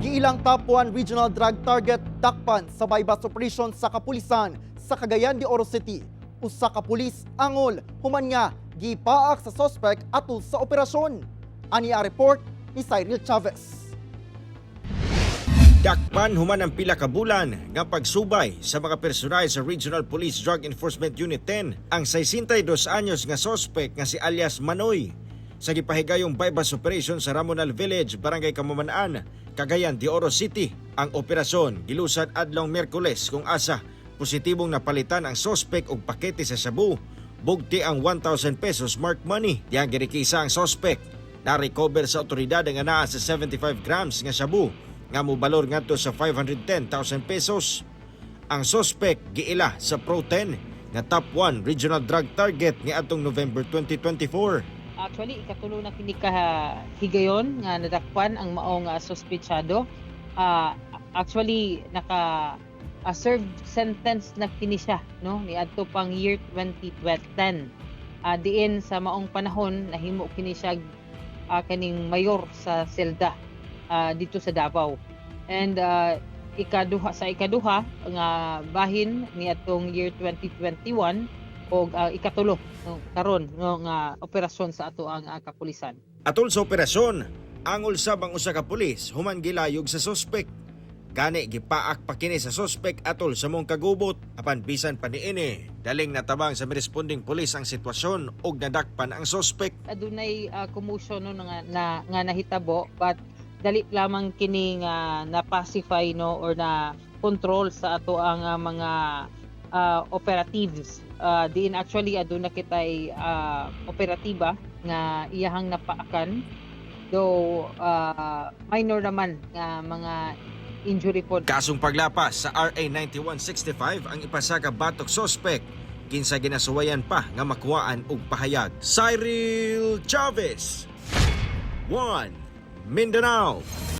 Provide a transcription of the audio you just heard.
Giilang top 1 regional drug target dakpan sa bypass operation sa kapulisan sa Cagayan de Oro City. Usa ka pulis angol human nga gipaak sa suspect atul sa operasyon. Ani a report ni Cyril Chavez. Dakpan human ang pila ka bulan nga pagsubay sa mga personal sa Regional Police Drug Enforcement Unit 10 ang 62 anyos nga suspect nga si alias Manoy sa gipahigayong bypass operation sa Ramonal Village, Barangay Kamumanaan, Cagayan de Oro City. Ang operasyon gilusad adlong Miyerkules kung asa positibong napalitan ang suspect og pakete sa shabu, bugti ang 1,000 pesos marked money. Diyan girikisa ang suspect. Na-recover sa otoridad nga naa sa 75 grams nga shabu nga mobalor ngadto sa 510,000 pesos. Ang suspect giila sa Pro 10 nga top 1 regional drug target ni atong November 2024. Actually, ikatulo na kini ka higayon nga nadakpan ang maong suspetsado. Actually, naka-serve sentence na kini siya, no? Niadto pang year 2010. Diin sa maong panahon nahimo kini siya kaning mayor sa Selda dito sa Davao. And ikaduha nga bahin niadtong year 2021 o ikatulo karon nga operasyon sa ato ang kapulisan. Atol sa operasyon, angol sab ang usa ka pulis human gilayog sa suspect. Gani gipaak pa kini sa suspect atol sa mong kagubot apan bisan pa niini daling natabang sa responding pulis ang sitwasyon ug nadakpan ang suspect. Adunay commotion no nga nahitabo but dali lamang kini nga na-pacify no or na control sa ato ang mga operatives. Diin actually aduna kitay operatiba nga iyahang napaakan, though minor naman nga mga injury pod. Kasong paglapas sa RA 9165 ang ipasaka batok suspect kinsa ginasuwayan pa nga makuhaan og pahayag. Cyril Chavez, 1 Mindanao.